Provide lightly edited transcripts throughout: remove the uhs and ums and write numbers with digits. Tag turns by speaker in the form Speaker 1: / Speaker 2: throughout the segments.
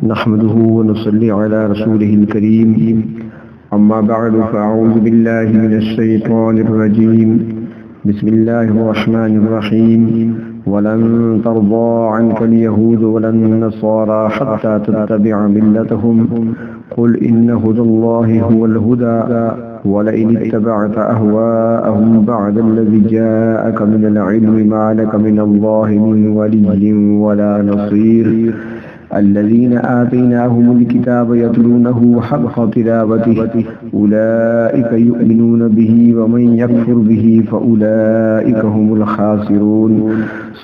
Speaker 1: نحمده ونصلي على رسوله الكريم أما بعد فأعوذ بالله من الشيطان الرجيم بسم الله الرحمن الرحيم ولن ترضى عنك اليهود ولا النصارى حتى تتبع ملتهم قل إن هدى الله هو الهدى ولئن اتبعت أهواءهم بعد الذي جاءك من العلم ما لك من الله من ولي ولا نصير الذين آتيناهم الكتاب يتلونه حق تلاوته أولئك يؤمنون به ومن يكفر به فأولئك هم الخاسرون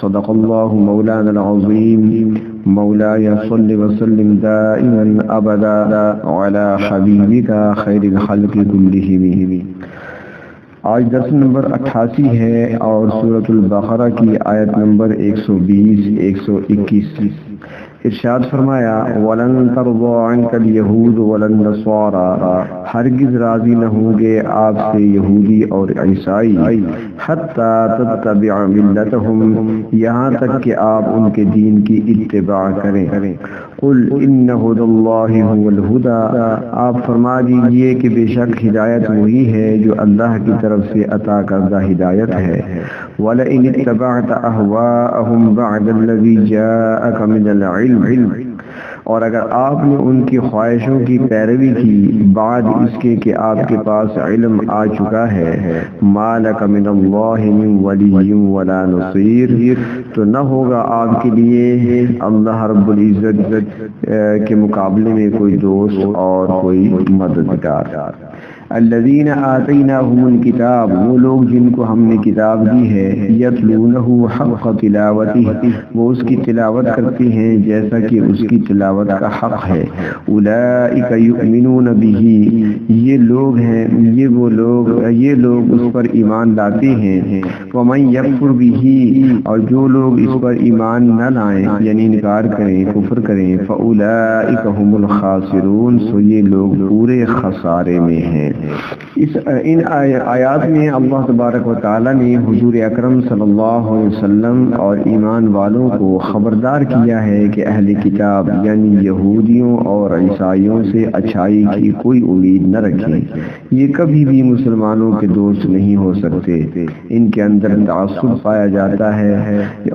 Speaker 1: صدق الله مولانا العظيم مولاي صل وسلم دائما أبدا على حبيبك خير الخلق كلهم. آج درس نمبر 88 ہے اور سورۃ البقرہ کی آیت نمبر 120-121. ارشاد فرمایا وَلَن تَرْضَىٰ عَنْكَ الْيَهُودُ وَلَا النَّصَارَىٰ ہرگز راضی نہ ہوں گے آپ سے یہودی اور عیسائی حَتَّىٰ تَتَّبِعَ مِلَّتَهُمْ یہاں تک کہ آپ ان کے دین کی اتباع کریں. قُلْ إِنَّ هُدَى اللَّهِ هُوَ الْهُدَىٰ آپ فرما دیجئے کہ بے شک ہدایت وہی ہے جو اللہ کی طرف سے عطا کردہ ہدایت ہے. وَلَئِنِ اتَّبَعْتَ أَهْوَاءَهُمْ بَعْدَ الَّذِي جَاءَكَ مِنَ الْعِلْمِ اور اگر آپ نے ان کی خواہشوں کی پیروی کی بعد اس کے کہ آپ کے پاس علم آ چکا ہے ما لک من اللہ من ولی ولا نصیر تو نہ ہوگا آپ کے لیے اللہ رب العزت کے مقابلے میں کوئی دوست اور کوئی مددگار. الذین آتیناہم الکتاب وہ لوگ جن کو ہم نے کتاب دی ہے یتلونہ حق تلاوتہ وہ اس کی تلاوت کرتے ہیں جیسا کہ اس کی تلاوت کا حق ہے. اولئک یؤمنون بہ یہ لوگ ہیں یہ لوگ اس پر ایمان لاتے ہیں. ومن یکفر بہ اور جو لوگ اس پر ایمان نہ لائیں یعنی انکار کریں کفر کریں فاولئک هم الخاسرون سو یہ لوگ پورے خسارے میں ہیں. ان آیات میں اللہ تبارک و تعالی نے حضور اکرم صلی اللہ علیہ وسلم اور ایمان والوں کو خبردار کیا ہے کہ اہل کتاب یعنی یہودیوں اور عیسائیوں سے اچھائی کی کوئی امید نہ رکھیں. یہ کبھی بھی مسلمانوں کے دوست نہیں ہو سکتے. ان کے اندر تعصب پایا جاتا ہے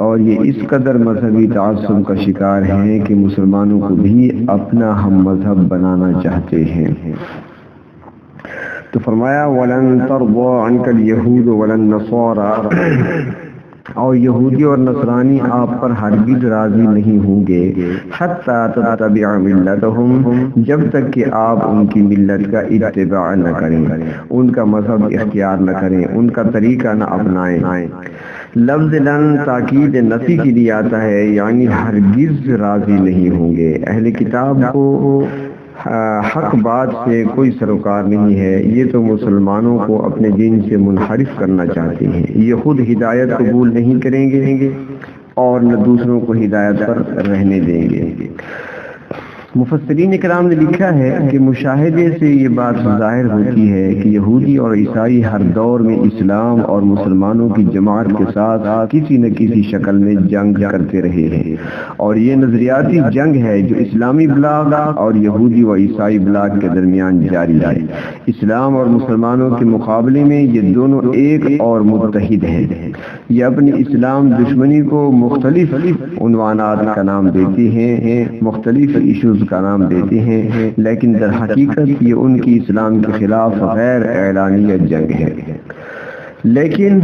Speaker 1: اور یہ اس قدر مذہبی تعصب کا شکار ہیں کہ مسلمانوں کو بھی اپنا ہم مذہب بنانا چاہتے ہیں. تو فرمایا وَلَن تَرْضَىٰ عَنْكَ الْيَهُودُ وَلَا النَّصَارَىٰ اور یہودی اور نصرانی آپ پر ہرگز راضی نہیں ہوں گے حَتَّىٰ تَتَّبِعَ مِلَّتَهُمْ جب تک کہ آپ ان کی ملت کا اتباع نہ کریں ان کا مذہب اختیار نہ کریں ان کا طریقہ نہ اپنائیں. لفظ لن تاکید نفی کے لیے آتا ہے یعنی ہرگز راضی نہیں ہوں گے. اہل کتاب کو حق بات سے کوئی سروکار نہیں ہے. یہ تو مسلمانوں کو اپنے دین سے منحرف کرنا چاہتے ہیں. یہ خود ہدایت قبول نہیں کریں گے اور نہ دوسروں کو ہدایت پر رہنے دیں گے. مفسرین کرام نے لکھا ہے کہ مشاہدے سے یہ بات ظاہر ہوتی ہے کہ یہودی اور عیسائی ہر دور میں اسلام اور مسلمانوں کی جماعت کے ساتھ کسی نہ کسی شکل میں جنگ کرتے رہے ہیں اور یہ نظریاتی جنگ ہے جو اسلامی بلاک اور یہودی و عیسائی بلاک کے درمیان جاری ہے. اسلام اور مسلمانوں کے مقابلے میں یہ دونوں ایک اور متحد ہیں. یہ اپنی اسلام دشمنی کو مختلف عنوانات کا نام دیتے ہیں مختلف ایشوز کا نام دیتے ہیں لیکن در حقیقت یہ ان کی اسلام کے خلاف غیر اعلانیہ جنگ ہے. لیکن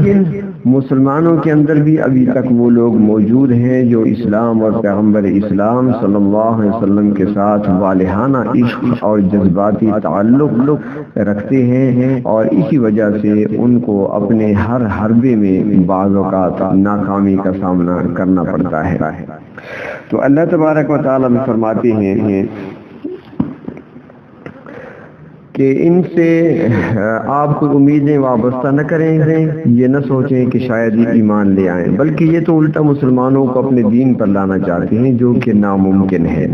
Speaker 1: مسلمانوں کے اندر بھی ابھی تک وہ لوگ موجود ہیں جو اسلام اور پیغمبر اسلام صلی اللہ علیہ وسلم کے ساتھ والہانہ عشق اور جذباتی تعلق رکھتے ہیں اور اسی وجہ سے ان کو اپنے ہر حربے میں بعض اوقات ناکامی کا سامنا کرنا پڑتا ہے. تو اللہ تبارک و تعالی میں فرماتے ہیں کہ ان سے آپ کو امیدیں وابستہ نہ کریں یہ نہ سوچیں کہ شاید یہ ایمان لے آئیں بلکہ یہ تو الٹا مسلمانوں کو اپنے دین پر لانا چاہتے ہیں جو کہ ناممکن ہے.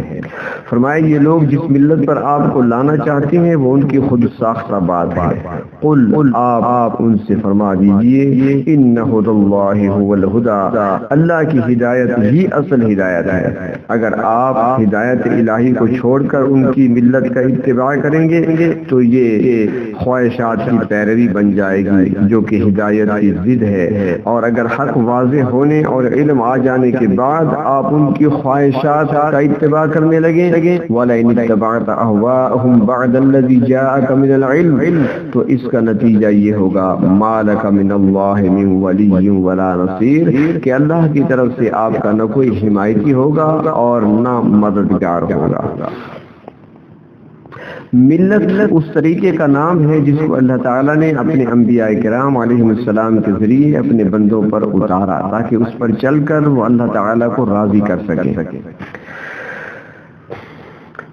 Speaker 1: فرمایا یہ لوگ جس ملت پر آپ کو لانا چاہتے ہیں وہ ان کی خود ساختہ بات ہے. قل آپ ان سے فرما دیجئے ان ھدی اللہ ھو الھدی، اللہ کی ہدایت ہی اصل ہدایت ہے. اگر آپ ہدایت الہی کو چھوڑ کر ان کی ملت کا اتباع کریں گے تو یہ خواہشات کی پیروی بن جائے گی جو کہ ہدایت کی ضد ہے. اور اگر حق واضح ہونے اور علم آ جانے کے بعد آپ ان کی خواہشات کا اتباع کرنے لگیں وَلَئِنِ اتَّبَعْتَ أَهْوَاءَهُمْ بَعْدَ الَّذِي جَاءَكَ مِنَ الْعِلْمِ، تو اس کا نتیجہ یہ ہوگا مَا لَكَ مِنَ اللَّهِ مِنْ وَلِيٍّ وَلَا نَصِيرٍ، کہ اللہ کی طرف سے آپ کا نہ کوئی حمایتی ہوگا اور نہ مددگار ہوگا. ملت اس طریقے کا نام ہے جس کو اللہ تعالیٰ نے اپنے انبیاء کرام علیہ السلام کے ذریعے اپنے بندوں پر اتارا تاکہ اس پر چل کر وہ اللہ تعالیٰ کو راضی کر سکے.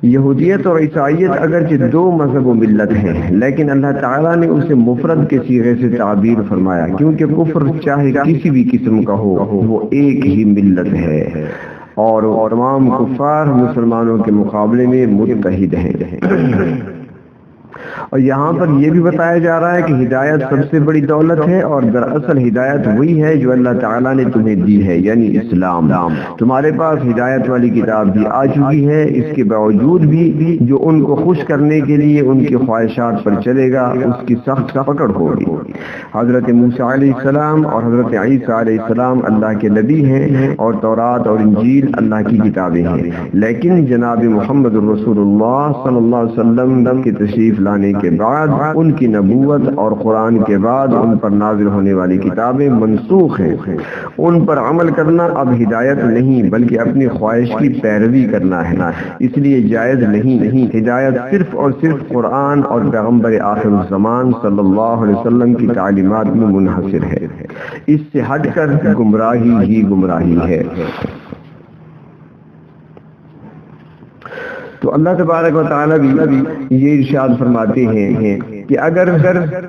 Speaker 1: یہودیت اور عیسائیت اگرچہ دو مذہب و ملت ہیں لیکن اللہ تعالیٰ نے اسے مفرد کے صیغے سے تعبیر فرمایا کیونکہ کفر چاہے کسی بھی قسم کا ہو وہ ایک ہی ملت ہے اور تمام کفار مسلمانوں کے مقابلے میں متحد ہیں. اور یہاں پر یہ بھی بتایا جا رہا ہے کہ ہدایت سب سے بڑی دولت ہے اور دراصل ہدایت وہی ہے جو اللہ تعالیٰ نے تمہیں دی ہے یعنی اسلام. تمہارے پاس ہدایت والی کتاب بھی آ چکی ہے، اس کے باوجود بھی جو ان کو خوش کرنے کے لیے ان کی خواہشات پر چلے گا اس کی سخت پکڑ ہوگی. حضرت موسیٰ علیہ السلام اور حضرت عیسیٰ علیہ السلام اللہ کے نبی ہیں اور تورات اور انجیل اللہ کی کتابیں ہیں، لیکن جناب محمد رسول اللہ صلی اللہ علیہ وسلم کی تشریف لانے کے بعد ان کی نبوت اور قرآن کے بعد ان پر نازل ہونے والی کتابیں منسوخ ہیں. ان پر عمل کرنا اب ہدایت نہیں بلکہ اپنی خواہش کی پیروی کرنا ہے، اس لیے جائز نہیں. ہدایت صرف اور صرف قرآن اور پیغمبر آخر الزمان صلی اللہ علیہ وسلم کی تعلیمات میں منحصر ہے. اس سے ہٹ کر گمراہی ہی گمراہی ہے. تو اللہ تبارک و تعالیٰ بھی یہ ارشاد فرماتے ہیں کہ اگر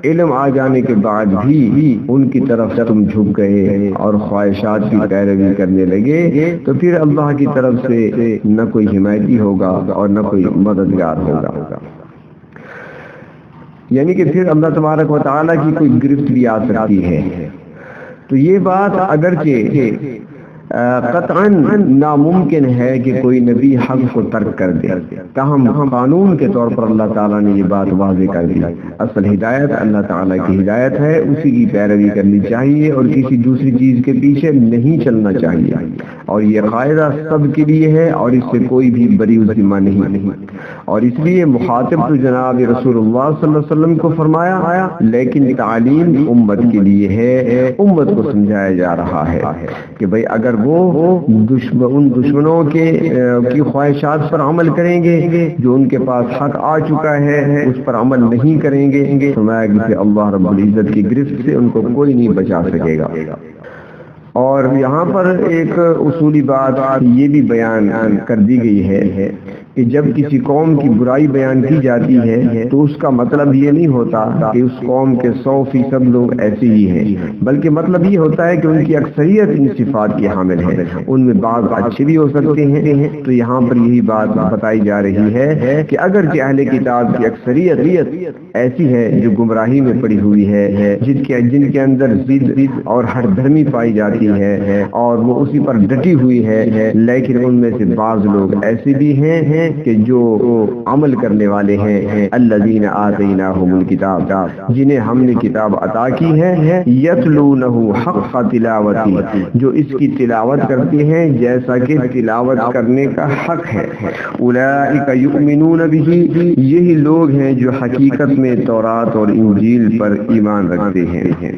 Speaker 1: علم آ جانے کے بعد بھی ان کی طرف تم جھک گئے اور خواہشات کی پیروی کرنے لگے تو پھر اللہ کی طرف سے نہ کوئی حمایتی ہوگا اور نہ کوئی مددگار ہوگا. یعنی کہ پھر اللہ تبارک و تعالیٰ کی کوئی گرفت بھی آ سکتی ہے. تو یہ بات اگرچہ قطعاً ناممکن ہے کہ کوئی نبی حق کو ترک کر دے، تاہم قانون کے طور پر اللہ تعالیٰ نے یہ بات واضح کر دی. اصل ہدایت اللہ تعالیٰ کی ہدایت ہے، اسی کی پیروی کرنی چاہیے اور کسی دوسری چیز کے پیچھے نہیں چلنا چاہیے. اور یہ قاعدہ سب کے لیے ہے اور اس سے کوئی بھی بری ذمہ نہیں. اور اس لیے مخاطب تو جناب رسول اللہ صلی اللہ علیہ وسلم کو فرمایا لیکن تعلیم امت کے لیے ہے. امت کو سمجھایا جا رہا ہے کہ بھئی اگر وہ ان دشمنوں کی خواہشات پر عمل کریں گے جو ان کے پاس حق آ چکا ہے اس پر عمل نہیں کریں گے تو اللہ رب العزت کی گرفت سے ان کو کوئی نہیں بچا سکے گا. اور یہاں پر ایک اصولی بات یہ بھی بیان کر دی گئی ہے کہ جب کسی قوم کی برائی بیان کی جاتی ہے تو اس کا مطلب یہ نہیں ہوتا کہ اس قوم کے 100% لوگ ایسے ہی ہیں، بلکہ مطلب یہ ہوتا ہے کہ ان کی اکثریت ان صفات کی حامل ہے. ان میں بعض اچھے بھی ہو سکتے ہیں. تو یہاں پر یہی بات بتائی جا رہی ہے کہ اگر اہل کتاب کی اکثریت ایسی ہے جو گمراہی میں پڑی ہوئی ہے، جن کے اندر ضد اور ہر دھرمی پائی جاتی ہے اور وہ اسی پر ڈٹی ہوئی ہے، لیکن ان میں سے بعض لوگ ایسے بھی ہیں کہ جو عمل کرنے والے ہیں الذین آتیناہم الکتاب، جنہیں ہم نے کتاب عطا کی ہے، یتلونہ حق تلاوتی، جو اس کی تلاوت کرتے ہیں جیسا کہ تلاوت کرنے کا حق ہے. اولئک یؤمنون بہ، یہی لوگ ہیں جو حقیقت میں تورات اور انجیل پر ایمان رکھتے ہیں.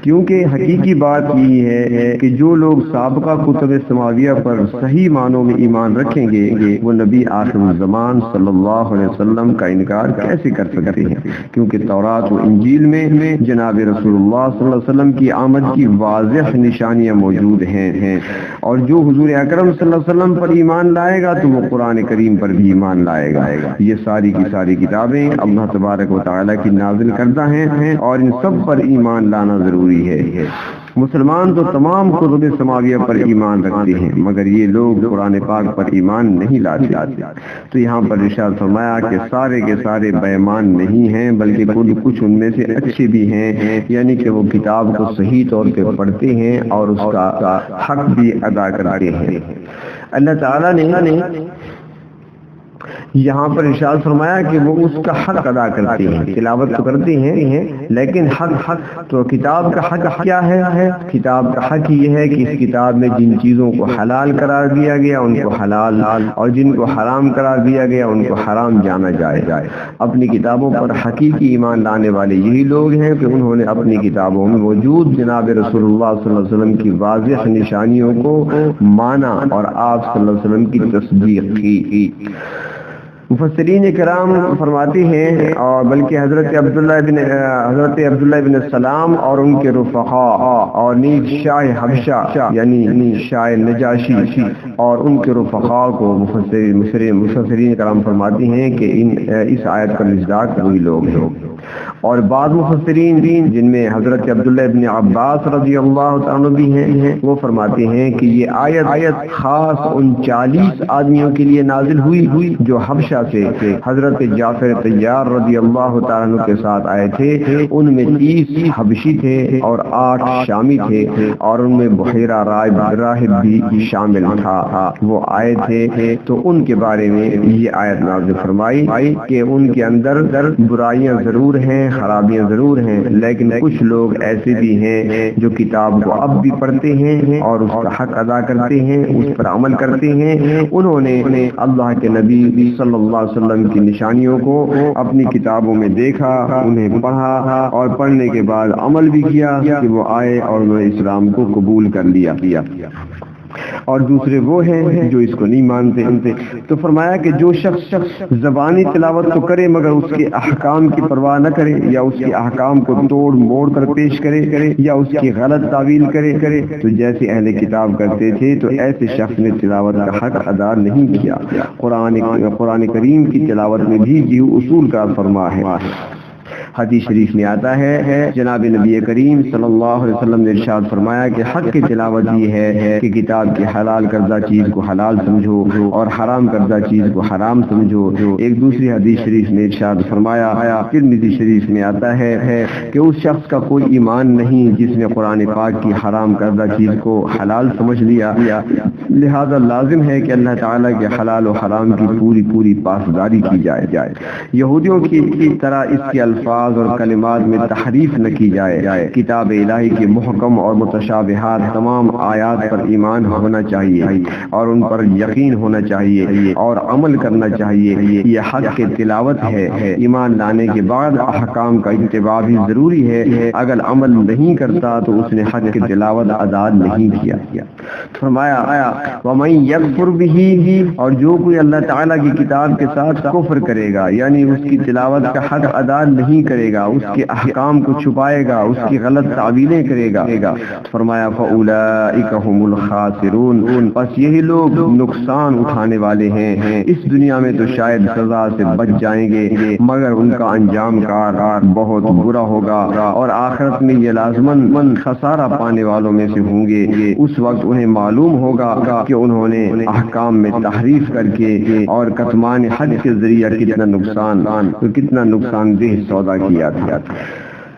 Speaker 1: کیونکہ حقیقی بات یہ ہے کہ جو لوگ سابقہ کتب سماویہ پر صحیح معنوں میں ایمان رکھیں گے وہ نبی آخر الزمان صلی اللہ علیہ وسلم کا انکار کیسے کر سکتے ہیں، کیونکہ تورات و انجیل میں جناب رسول اللہ صلی اللہ علیہ وسلم کی آمد کی واضح نشانیاں موجود ہیں. اور جو حضور اکرم صلی اللہ علیہ وسلم پر ایمان لائے گا تو وہ قرآن کریم پر بھی ایمان لائے گا. یہ ساری کی ساری کتابیں اللہ تبارک و تعالیٰ کی نازل کردہ ہیں اور ان سب پر ایمان لانا ضروری ضروری ہے۔ مسلمان تو تمام کتب سماویہ پر ایمان رکھتے ہیں مگر یہ لوگ قرآن پاک پر ایمان نہیں لاتے۔ تو یہاں پر ارشاد فرمایا کہ سارے کے سارے بے ایمان نہیں ہیں بلکہ کچھ ان میں سے اچھے بھی ہیں، یعنی کہ وہ کتاب کو صحیح طور پہ پڑھتے ہیں اور اس کا حق بھی ادا کرتے ہیں۔ اللہ تعالیٰ نے یہاں پر ارشاد فرمایا کہ وہ اس کا حق ادا کرتے ہیں، تلاوت تو کرتے ہیں لیکن حق تو کتاب کا حق کیا ہے؟ کتاب کا حق یہ ہے کہ اس کتاب میں جن چیزوں کو حلال قرار دیا گیا ان کو حلال اور جن کو حرام قرار دیا گیا ان کو حرام جانا جائے۔ اپنی کتابوں پر حقیقی ایمان لانے والے یہی لوگ ہیں کہ انہوں نے اپنی کتابوں میں موجود جناب رسول اللہ صلی اللہ علیہ وسلم کی واضح نشانیوں کو مانا اور آپ صلی اللہ علیہ وسلم کی تصدیق کی۔ مفسرین کرام فرماتے ہیں اور بلکہ حضرت عبداللہ بن السلام اور ان کے رفقاء اور نیز شاہ حبشہ یعنی شاہ نجاشی اور ان کے رفقاء کو مفسرین کرام فرماتے ہیں کہ اس آیت کا مصداق وہی لوگ ہیں۔ اور بعض مفسرین جن میں حضرت عبداللہ ابن عباس رضی اللہ تعالیٰ بھی ہیں وہ فرماتے ہیں کہ یہ آیت خاص ان 40 آدمیوں کے لیے نازل ہوئی جو حبشہ سے حضرت جعفر طیار رضی اللہ تعالیٰ کے ساتھ آئے تھے۔ ان میں 30 حبشی تھے اور 8 شامی تھے اور ان میں بحیرہ راہب بھی شامل تھا۔ وہ آئے تھے تو ان کے بارے میں یہ آیت نازل فرمائی کہ ان کے اندر برائیاں ضرور ہیں، خرابیاں ضرور ہیں، لیکن کچھ لوگ ایسے بھی ہیں جو کتاب کو اب بھی پڑھتے ہیں اور اس کا حق ادا کرتے ہیں، اس پر عمل کرتے ہیں۔ انہوں نے اللہ کے نبی صلی اللہ علیہ وسلم کی نشانیوں کو اپنی کتابوں میں دیکھا، انہیں پڑھا اور پڑھنے کے بعد عمل بھی کیا کہ وہ آئے اور انہوں نے اسلام کو قبول کر لیا۔ اور دوسرے وہ ہیں جو اس کو نہیں مانتے۔ تو فرمایا کہ جو شخص زبانی تلاوت تو کرے مگر اس کے احکام کی پرواہ نہ کرے یا اس کے احکام کو توڑ موڑ کر پیش کرے یا اس کی غلط تعویل کرے تو جیسے اہل کتاب کرتے تھے تو ایسے شخص نے تلاوت کا حق ادا نہیں کیا۔ قرآن کریم کی تلاوت میں بھی یہ اصول کا فرما ہے۔ حدیث شریف میں آتا ہے جناب نبی کریم صلی اللہ علیہ وسلم نے ارشاد فرمایا کہ حق کی تلاوت یہ ہے کہ کتاب کی حلال کردہ چیز کو حلال سمجھو اور حرام کردہ چیز کو حرام سمجھو۔ ایک دوسری حدیث شریف میں ارشاد فرمایا ترمذی شریف میں آتا ہے کہ اس شخص کا کوئی ایمان نہیں جس نے قرآن پاک کی حرام کردہ چیز کو حلال سمجھ لیا۔ لہذا لازم ہے کہ اللہ تعالیٰ کے حلال و حرام کی پوری پاسداری کی جائے۔ یہودیوں کی طرح اس کے الفاظ اور کلمات میں تحریف نہ کی جائے۔ کتاب الہی کے محکم اور متشابہات تمام آیات پر ایمان ہونا چاہیے اور ان پر یقین ہونا چاہیے اور عمل کرنا چاہیے۔ یہ حق کی تلاوت ہے۔ ایمان لانے کے بعد احکام کا اتباع بھی ضروری ہے۔ اگر عمل نہیں کرتا تو اس نے حق کی تلاوت ادا نہیں کیا۔ فرمایا وَمَن يَكْفُرْ بِهِ، اور جو کوئی اللہ تعالیٰ کی کتاب کے ساتھ کفر کرے گا یعنی اس کی تلاوت کا حق ادا نہیں کرے گا، اس کے احکام کو چھپائے گا، اس کی غلط تعویلیں کرے گا، فرمایا فَأُولَئِكَ هُمُ الْخَاسِرُونَ، پس یہی لوگ نقصان اٹھانے والے ہیں۔ اس دنیا میں تو شاید سزا سے بچ جائیں گے مگر ان کا انجام کار بہت برا ہوگا اور آخرت میں یہ لازماً خسارہ پانے والوں میں سے ہوں گے۔ اس وقت انہیں معلوم ہوگا کہ انہوں نے احکام میں تحریف کر کے اور کتمان حد کے ذریعہ کتنا نقصان دہ سودا کیا تھا۔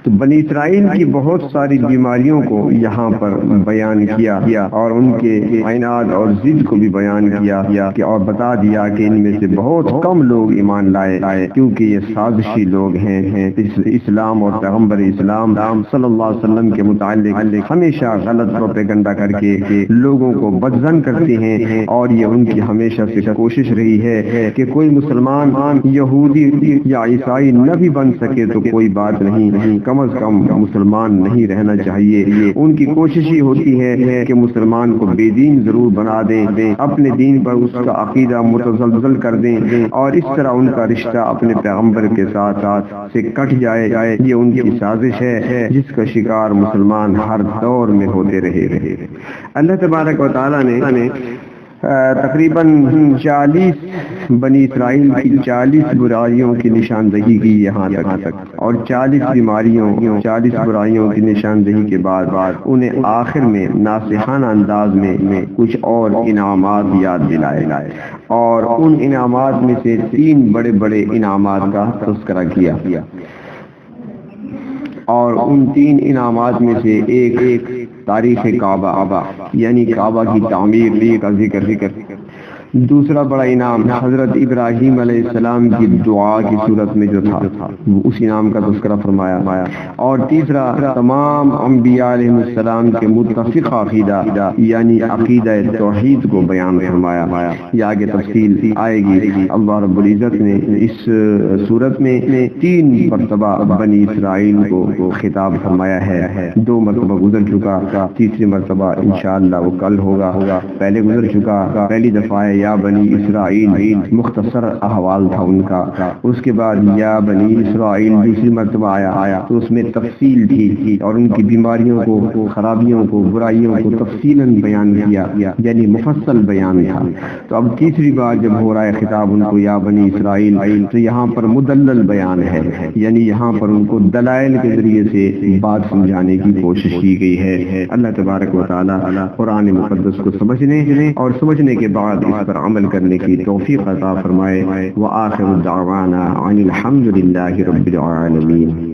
Speaker 1: تو بنی اسرائیل کی بہت ساری بیماریوں کو یہاں پر بیان کیا اور ان کے عناد اور ضد کو بھی بیان کیا کہ اور بتا دیا کہ ان میں سے بہت کم لوگ ایمان لائے کیونکہ یہ سازشی لوگ ہیں۔ اسلام اور پیغمبر اسلام صلی اللہ علیہ وسلم کے متعلق ہمیشہ غلط پروپیگنڈا کر کے لوگوں کو بدظن کرتے ہیں اور یہ ان کی ہمیشہ سے کوشش رہی ہے کہ کوئی مسلمان یہودی یا عیسائی نہ بھی بن سکے تو کوئی بات نہیں، کم از کم مسلمان نہیں رہنا چاہیے۔ ان کی کوشش ہی ہوتی ہے کہ مسلمان کو بے دین ضرور بنا دیں، اپنے دین پر اس کا عقیدہ متزلزل کر دیں اور اس طرح ان کا رشتہ اپنے پیغمبر کے ساتھ سے کٹ جائے۔ یہ ان کی سازش ہے جس کا شکار مسلمان ہر دور میں ہوتے رہے۔ اللہ تبارک و تعالیٰ نے تقریباً 40 بنی اسرائیل کی 40 برائیوں کی نشاندہی کی یہاں تک، اور 40 بیماریوں 40 برائیوں کی نشاندہی کے بعد انہیں آخر میں ناصحانہ انداز میں کچھ اور انعامات یاد دلائے، اور ان انعامات میں سے 3 بڑے بڑے انعامات کا تذکرہ کیا، اور ان 3 انعامات میں سے ایک تاریخ کعبہ یعنی کعبہ کی تعمیر کا ذکر، دوسرا بڑا انعام حضرت ابراہیم علیہ السلام کی دعا کی صورت میں جو تھا اس انعام کا تذکرہ فرمایا، اور تیسرا تمام انبیاء علیہ السلام کے متفق عقیدہ یعنی عقیدہ توحید کو بیان فرمایا۔ یہ آگے تفصیل آئے گی۔ اللہ رب العزت نے اس صورت میں 3 مرتبہ بنی اسرائیل کو خطاب فرمایا ہے، 2 مرتبہ گزر چکا، تیسری مرتبہ انشاءاللہ وہ کل ہوگا۔ پہلے گزر چکا، پہلی دفعہ یا بنی اسرائیل مختصر احوال تھا ان کا، اس کے بعد یا بنی اسرائیل دوسری مرتبہ آیا تو اس میں تفصیل تھی، اور ان کی بیماریوں کو، خرابیوں کو، برائیوں کو تفصیلاً بیان کیا، یعنی مفصل بیان تھا۔ تو اب تیسری بار جب ہو رہا ہے خطاب ان کو یا بنی اسرائیل، تو یہاں پر مدلل بیان ہے، یعنی یہاں پر ان کو دلائل کے ذریعے سے بات سمجھانے کی کوشش کی گئی ہے۔ اللہ تبارک و تعالی قرآن مقدس کو سمجھنے اور سمجھنے کے بعد اس پر عمل کرنے کی توفیق عطا فرمائے۔ وآخر دعوانا ان الحمد للہ رب العالمین۔